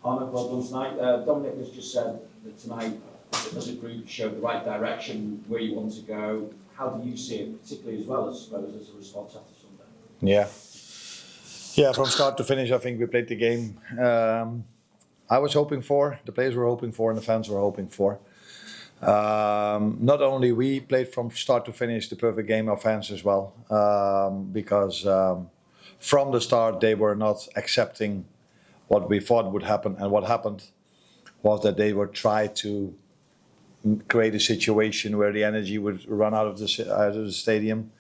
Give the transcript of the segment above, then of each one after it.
Arne, well done tonight. Dominic has just said that tonight, as a group, you showed the right direction, where you want to go. How do you see it, particularly as well, I suppose, as a response after Sunday? Yeah, from start to finish, I think we played the game I was hoping for, the players were hoping for, and the fans were hoping for. Not only we played from start to finish the perfect game, our fans as well, because from the start they were not accepting what we thought would happen, and what happened was that they would try to create a situation where the energy would run out of the stadium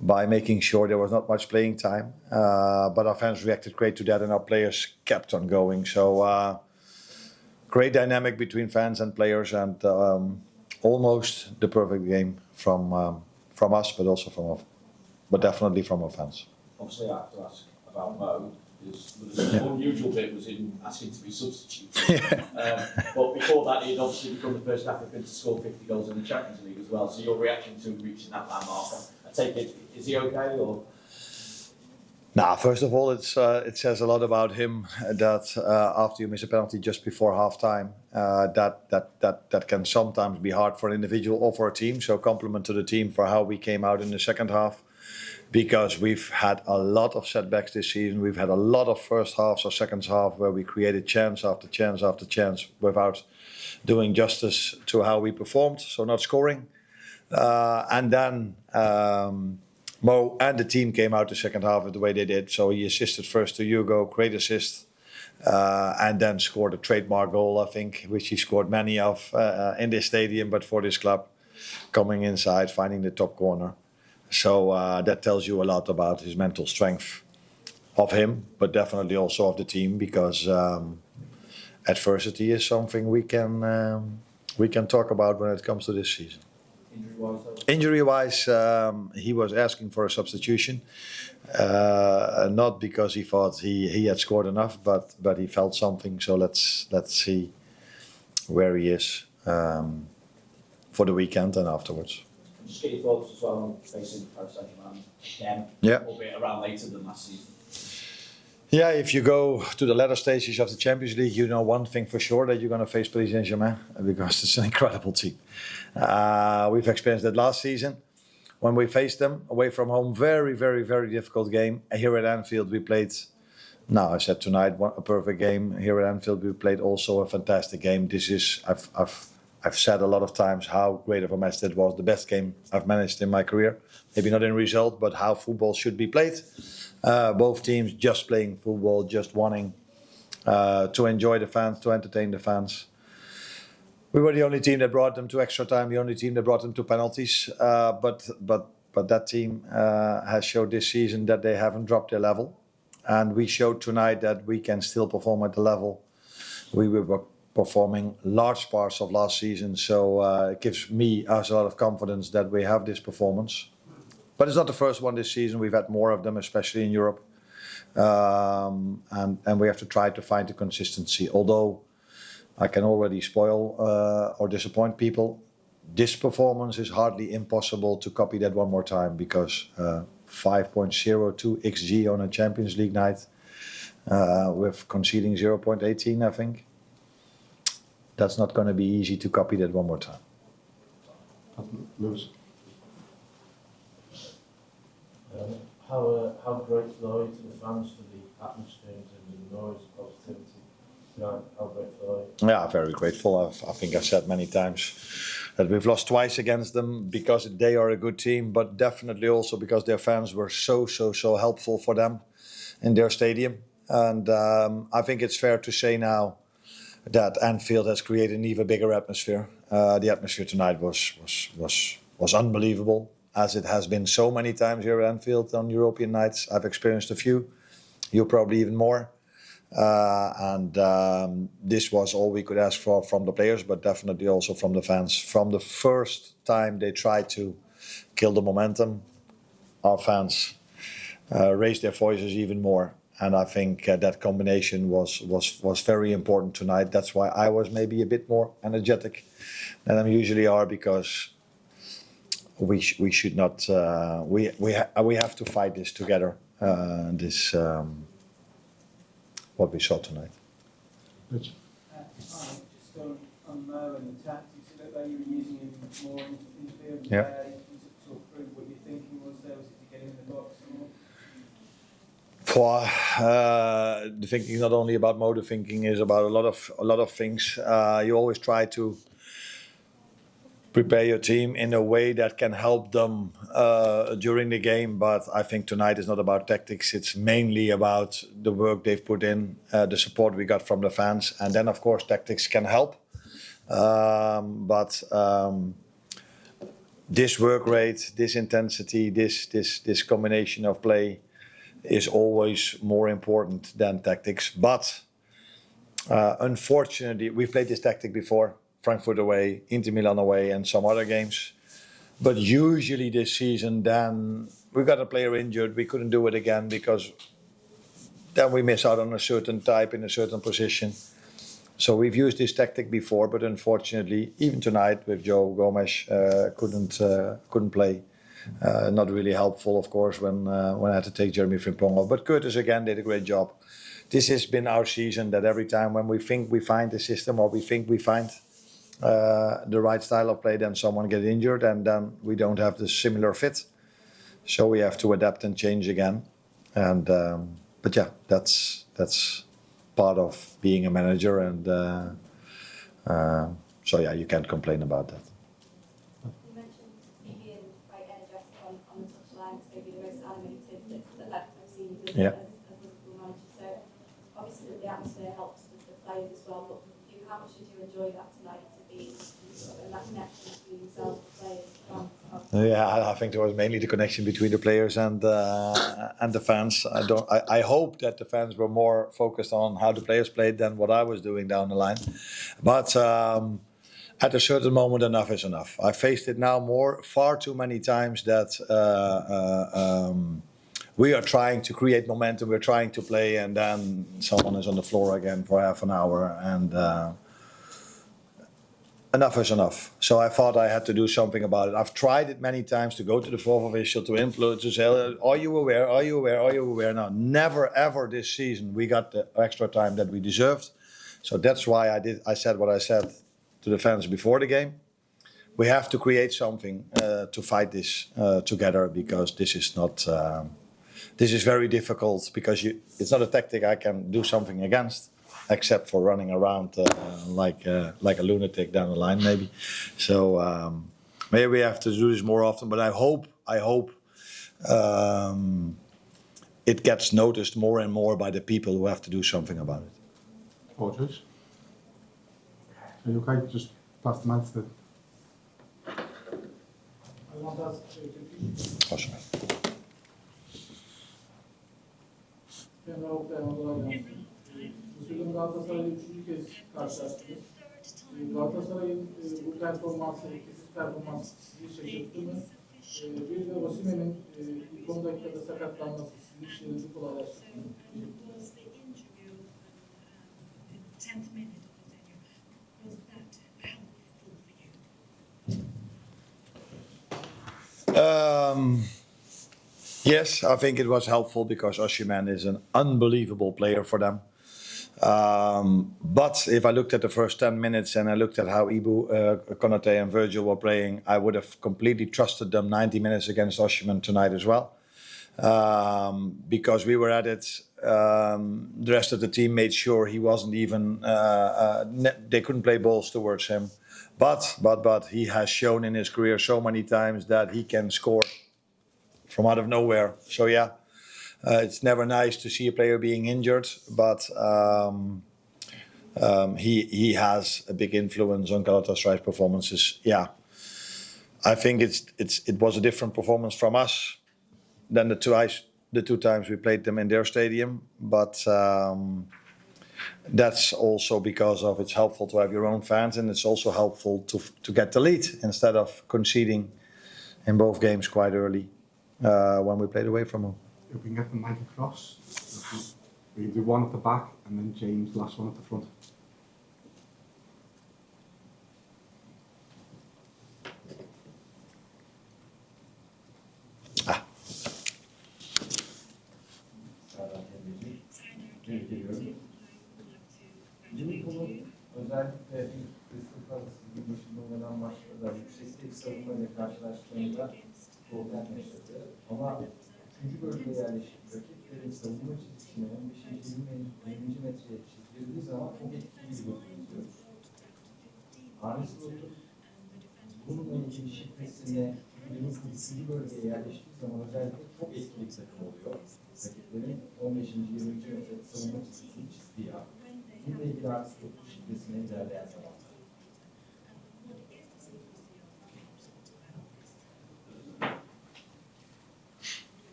by making sure there was not much playing time. But our fans reacted great to that, and our players kept on going. So great dynamic between fans and players, and almost the perfect game from us, but also but definitely from our fans. Obviously, I have to ask about Mo. The unusual bit was in asking to be substituted. But before that, he'd obviously become the first African to score 50 goals in the Champions League as well. So your reaction to reaching that landmark, I take it, is he okay or? Nah, first of all, it says a lot about him that after you miss a penalty just before half time, that can sometimes be hard for an individual or for a team. So compliment to the team for how we came out in the second half, because we've had a lot of setbacks this season. We've had a lot of first halves or second half where we created chance after chance after chance without doing justice to how we performed, so not scoring. And then Mo and the team came out the second half the way they did. So he assisted first to Hugo, great assist, and then scored a trademark goal, I think, which he scored many of in this stadium, but for this club, coming inside, finding the top corner. So that tells you a lot about his mental strength of him, but definitely also of the team, because adversity is something we can talk about when it comes to this season. Injury-wise, he was asking for a substitution, not because he thought he had scored enough, but he felt something. So let's see where he is for the weekend and afterwards. Just get your thoughts as well on facing Paris Saint-Germain again, albeit around later than last season. Yeah, if you go to the latter stages of the Champions League, you know one thing for sure, that you're going to face Paris Saint-Germain, because it's an incredible team. We've experienced that last season when we faced them away from home. Very, very, very difficult game. Here at Anfield, we played. I said tonight a perfect game. Here at Anfield, we played also a fantastic game. This is I've said a lot of times how great of a match that was. The best game I've managed in my career. Maybe not in result, but how football should be played. Both teams just playing football, just wanting to enjoy the fans, to entertain the fans. We were the only team that brought them to extra time, the only team that brought them to penalties. But that team has showed this season that they haven't dropped their level. And we showed tonight that we can still perform at the level we were performing large parts of last season. So it gives us a lot of confidence that we have this performance. But it's not the first one this season. We've had more of them, especially in Europe. And we have to try to find the consistency. Although I can already spoil or disappoint people, this performance is hardly impossible to copy that one more time, because 5.02 XG on a Champions League night with conceding 0.18, I think. That's not going to be easy to copy that one more time. Lewis. How grateful are you to the fans for the atmosphere and the noise, positivity? How grateful are you? Yeah, very grateful. I think I've said many times that we've lost twice against them because they are a good team, but definitely also because their fans were so helpful for them in their stadium. And I think it's fair to say now that Anfield has created an even bigger atmosphere. The atmosphere tonight was unbelievable, as it has been so many times here at Anfield on European nights. I've experienced a few, you probably even more. And this was all we could ask for from the players, but definitely also from the fans. From the first time they tried to kill the momentum, our fans raised their voices even more. And I think that combination was very important tonight. That's why I was maybe a bit more energetic than I usually are, because we should not. We have to fight this together. What we saw tonight. Rich. Just on Mo and the tactics, it looked like you were using him more in the field Yeah. today. Was it sort of prove what your thinking was there? Was it to get him in the box more? For the thinking is not only about Mo, the thinking is about a lot of things. You always try to prepare your team in a way that can help them during the game. But I think tonight is not about tactics. It's mainly about the work they've put in, the support we got from the fans, and then of course tactics can help. But this work rate, this intensity, this combination of play is always more important than tactics. But unfortunately, we've played this tactic before. Frankfurt away, Inter Milan away, and some other games. But usually this season, then we got a player injured. We couldn't do it again because then we miss out on a certain type in a certain position. So we've used this tactic before, but unfortunately, even tonight with Joe Gomes, couldn't play. Not really helpful, of course, when I had to take Jeremy Frimpong off. But Kerkez again did a great job. This has been our season, that every time when we think we find the system or we think we find the right style of play, then someone gets injured and then we don't have the similar fit. So we have to adapt and change again. And but yeah, that's part of being a manager, and so yeah, you can't complain about that. You mentioned you being quite energetic on the touchline, so maybe the most animated that I've seen you Yeah. as Liverpool manager. So obviously the atmosphere helps with the players as well, but how much did you enjoy that tonight, to be in that connection between yourself, the players, fans? Yeah, I think there was mainly the connection between the players and the fans. I hope that the fans were more focused on how the players played than what I was doing down the line. But at a certain moment, enough is enough. I faced it now far too many times that we are trying to create momentum, we're trying to play, and then someone is on the floor again for half an hour, and enough is enough. So I thought I had to do something about it. I've tried it many times to go to the fourth official, to influence, to say, are you aware, are you aware, are you aware? Now, never ever this season we got the extra time that we deserved. So that's why I said what I said to the fans before the game. We have to create something to fight this together, because this is not... this is very difficult, because it's not a tactic I can do something against, except for running around like a lunatic down the line, maybe. So maybe we have to do this more often. But I hope it gets noticed more and more by the people who have to do something about it. Apologies. Are you okay? Just pass the mic to the... I want to ask Oh, sorry. Bu sezon Galatasaray'la 3. kez karşılaştınız. Galatasaray'ın bu performansı, etkisiz performansı sizi şaşırttı mı? Bir de Osimhen'in ilk 10 dakikada sakatlanması sizin işlerinizi kolaylaştırdı mı? Yes, I think it was helpful, because Osimhen is an unbelievable player for them. But if I looked at the first 10 minutes and I looked at how Konate and Virgil were playing, I would have completely trusted them 90 minutes against Osimhen tonight as well. Because we were at it, the rest of the team made sure he wasn't even... they couldn't play balls towards him. But he has shown in his career so many times that he can score from out of nowhere. So yeah, it's never nice to see a player being injured, but he has a big influence on Galatasaray's performances. Yeah, I think it was a different performance from us than the two times we played them in their stadium. But that's also because of it's helpful to have your own fans, and it's also helpful to get the lead instead of conceding in both games quite early when we played away from home. If we can get the mic across, we can do one at the back and then James, last one at the front. Liverpool'un özellikle Crystal Palace'ın başında oynanan maçlarda yüksek savunmayla karşılaştığında problem yaşadı. Ama 3. bölgeye yerleşik rakiplerin savunma çizgisine 15-20 metreye çizdirdiği zaman çok etkili bir gol izliyoruz. Arne Slot'un bununla ilgili şifresine Liverpool 3. bölgeye yerleştiği zaman özellikle çok etkili bir takım oluyor. Rakiplerin 15-20 metre savunma çizgisini çizdiği an. Bununla ilgili Arne Slot'un şifresine ilerleyen zaman.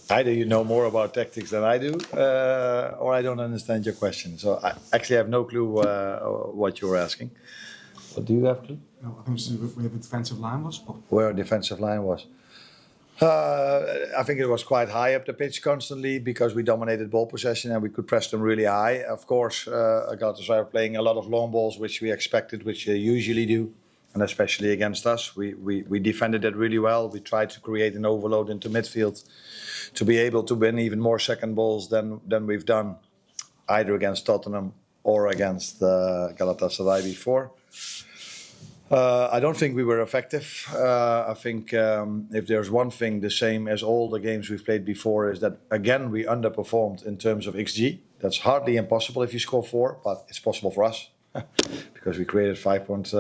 Either you know more about tactics than I do, or I don't understand your question. So I actually have no clue what you're asking. What do you have clue? No, I think this is where the defensive line was. But Where our defensive line was? I think it was quite high up the pitch constantly because we dominated ball possession and we could press them really high. Of course, Galatasaray are playing a lot of long balls, which we expected, which they usually do, and especially against us. We defended it really well. We tried to create an overload into midfield to be able to win even more second balls than we've done either against Tottenham or against Galatasaray before. I don't think we were effective. I think if there's one thing the same as all the games we've played before is that, again, we underperformed in terms of XG. That's hardly impossible if you score 4, but it's possible for us because we created 5.2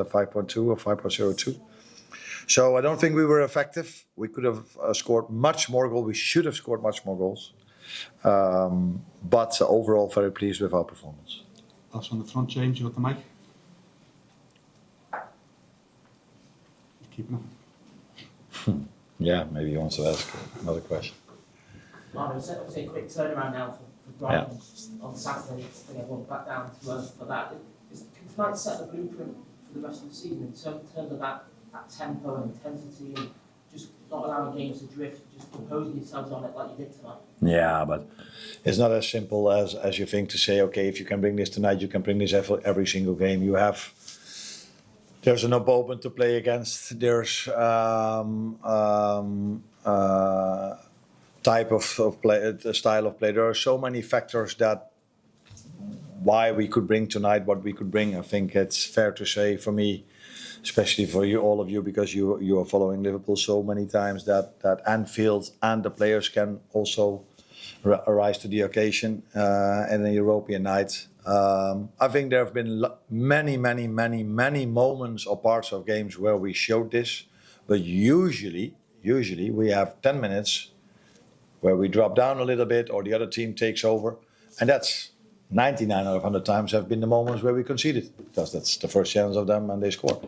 or 5.02. So I don't think we were effective. We could have scored much more goals. We should have scored much more goals. But overall, very pleased with our performance. that's on the front, James. You got the mic. Keeping it. Yeah, maybe he wants to ask another question. Arne, it's obviously a quick turnaround now for Brighton on Saturday to bring everyone back down to earth for that. Can tonight set the blueprint for the rest of the season in terms of that tempo and intensity and just not allowing games to drift, just imposing yourselves on it like you did tonight? Yeah, but it's not as simple as you think to say, okay, if you can bring this tonight, you can bring this every single game. There's an opponent to play against. There's type of play, style of play. There are so many factors that why we could bring tonight what we could bring. I think it's fair to say for me, especially for you, all of you, because you are following Liverpool so many times that Anfield and the players can also rise to the occasion in a European night. I think there have been many moments or parts of games where we showed this, but usually we have 10 minutes where we drop down a little bit or the other team takes over, and that's 99 out of 100 times have been the moments where we conceded because that's the first chance of them and they score.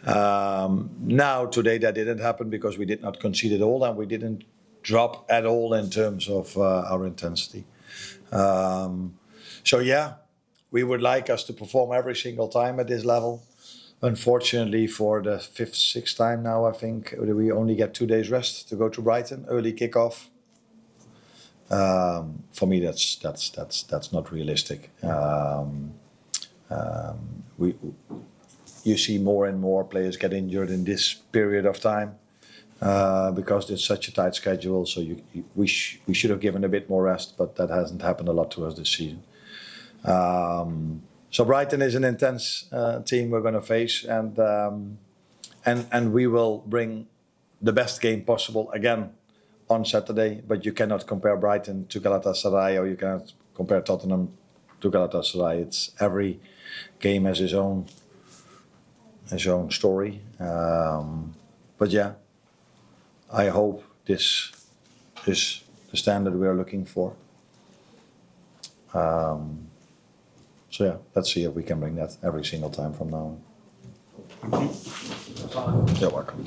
Now today that didn't happen because we did not concede at all and we didn't drop at all in terms of our intensity. So yeah, we would like us to perform every single time at this level. Unfortunately, for the 5th, 6th time now, I think we only get 2 days rest to go to Brighton, early kickoff. For me, that's not realistic. You see more and more players get injured in this period of time because it's such a tight schedule. So we should have given a bit more rest, but that hasn't happened a lot to us this season. So Brighton is an intense team we're going to face, and we will bring the best game possible again on Saturday. But you cannot compare Brighton to Galatasaray, or you cannot compare Tottenham to Galatasaray. It's every game has his own story. But yeah, I hope this is the standard we are looking for. So yeah, let's see if we can bring that every single time from now on. Thank you. You're welcome.